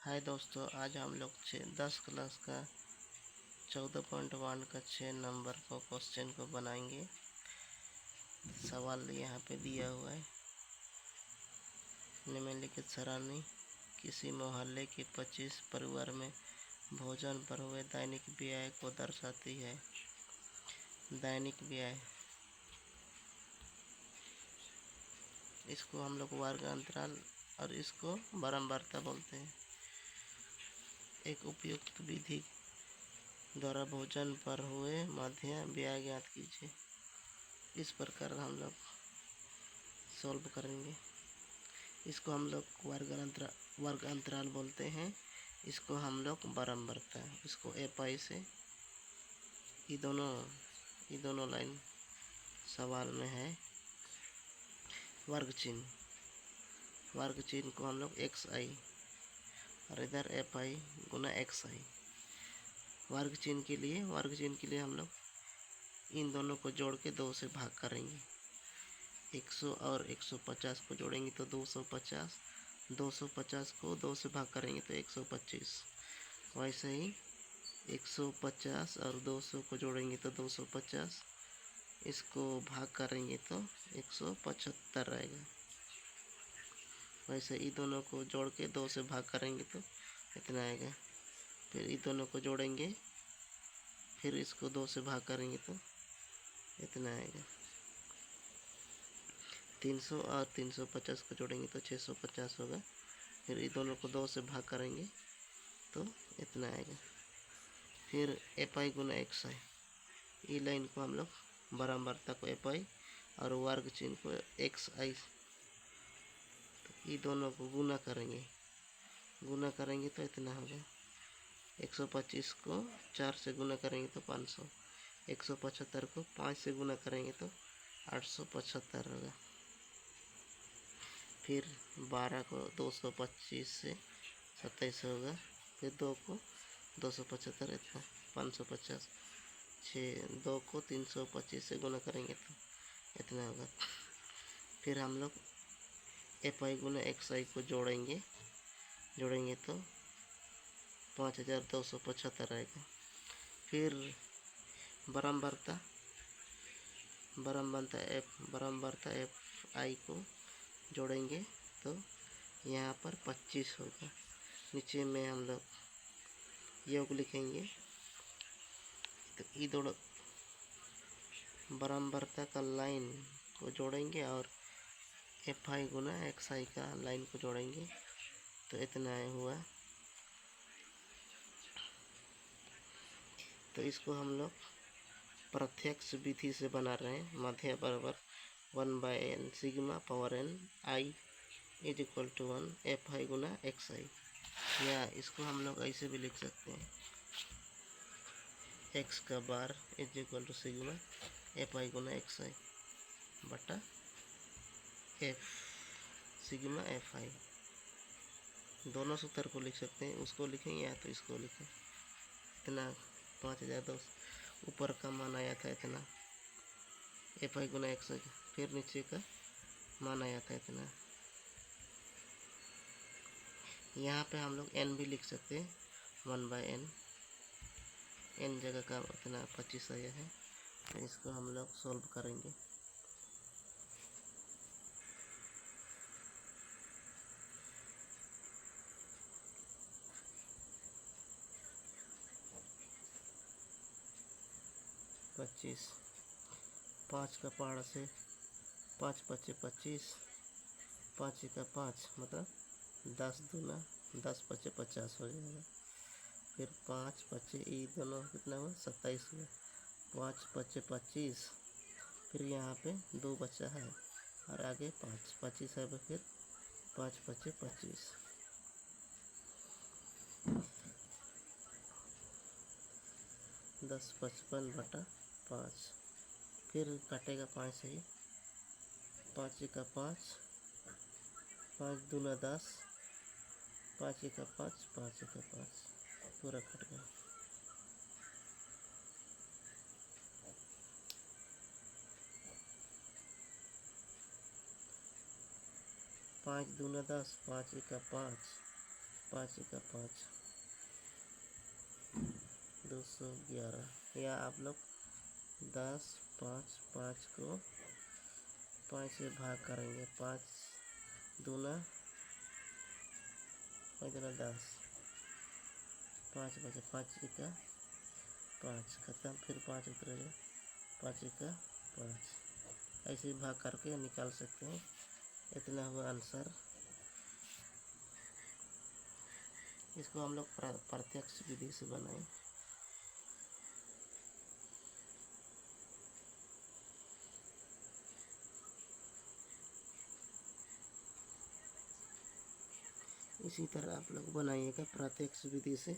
हाय दोस्तों, आज हम लोग 10 क्लास का 14.1 का 6 नंबर को क्वेश्चन को बनाएंगे। सवाल यहाँ पे दिया हुआ है। निम्नलिखित सरणी किसी मोहल्ले के 25 परिवार में भोजन पर हुए दैनिक व्यय को दर्शाती है। दैनिक व्यय, इसको हम लोग वर्ग अंतराल और इसको बारंबारता बोलते हैं। एक उपयुक्त विधि द्वारा भोजन पर हुए मध्य व्यय ज्ञात कीजिए। इस प्रकार हम लोग सॉल्व करेंगे। इसको हम लोग वर्ग अंतराल बोलते हैं। इसको हम लोग बारंबारता, इसको एपाई से ये दोनों लाइन सवाल में है। वर्ग चिन्ह को हम लोग एक्स आई और इधर एफ आई गुना एक्स आई। वर्ग चिन्ह के लिए हम लोग इन दोनों को जोड़ के 2 से भाग करेंगे। 100 और 150 को जोड़ेंगे तो 250, 250 को 2 से भाग करेंगे तो 125। वैसे ही 150 और 200 को जोड़ेंगे तो 250, इसको भाग करेंगे तो 175 रहेगा। वैसे ये दोनों को जोड़ के 2 से भाग करेंगे तो इतना आएगा। फिर ये दोनों को जोड़ेंगे, फिर इसको 2 से भाग करेंगे तो इतना आएगा। 300 और 350 को जोड़ेंगे तो 650 होगा। फिर ये दोनों को 2 से भाग करेंगे तो इतना आएगा। फिर एफ आई गुना एक्स आई, ये लाइन को हम लोग बारंबारता को एफ आई और वर्ग चिन्ह को एक्स आई, तो ये दोनों को गुना करेंगे तो इतना होगा। 125 को 4 से गुना करेंगे तो 500, 175 को 5 से गुना करेंगे तो 875 होगा। फिर 12 को 225 से 27 होगा। फिर 2 को 275, इतना 550। 2 को 325 से गुना करेंगे तो इतना होगा। फिर हम लोग एफ आई गुना एक्स आई को जोड़ेंगे तो 5275 आएगा। फिर बारंबारता एफ आई को जोड़ेंगे तो यहाँ पर 25 होगा। नीचे में हम लोग योग लिखेंगे तो ये दोनों बारंबारता का लाइन को जोड़ेंगे और एफ आई गुना एक्स आई का लाइन को जोड़ेंगे तो इतना हुआ। तो इसको हम लोग प्रत्यक्ष विधि से बना रहे हैं। मध्य बराबर 1/n sigma power n I is equal to 1 F I गुना एक्स आई। या इसको हम लोग ऐसे भी लिख सकते हैं, एक्स का bar is equal to sigma F I गुना एक्स आई बटा एफ सिग्मा एफ आई। दोनों सूत्र को लिख सकते हैं, उसको लिखें या तो इसको लिखें। इतना 5200 ऊपर का मान आया था इतना एफ आई गुना एक्स आई, फिर नीचे का मान आया था इतना। यहाँ पे हम लोग n भी लिख सकते हैं, 1/n, n जगह का इतना 25 आया है। तो इसको हम लोग सॉल्व करेंगे। पच्चीस 5 का पहाड़ से 5 पच्चे 25, 5 का 5 मतलब 10 दूना 10 पच्चे 50 हो जाएगा। फिर 5 पच्चे ये दोनों कितना हुआ 27 हुआ। 5 पच्चे 25, फिर यहाँ पे 2 बचा है और आगे 5 25 है। फिर 5 पच्चे 25, 10 55 बटा 5। फिर काटेगा 5 से ही, 5 का 5, 5 दूना 10, 5 का 5, 5 का 5 पूरा कट गया। पाँच दूना 10, 5 का 5, 5 का 5 211। या आप लोग 10 5 5 को 5 से भाग करेंगे। 5 दूना 5 दूना 10, 5 बचे, 5 का 5 खत्म, फिर 5 उतरेगा, 5 का 5। ऐसे ही भाग करके निकाल सकते हैं। इतना हुआ आंसर। इसको हम लोग प्रत्यक्ष विधि से बनाएं। इसी तरह आप लोग बनाइएगा प्रत्यक्ष विधि से।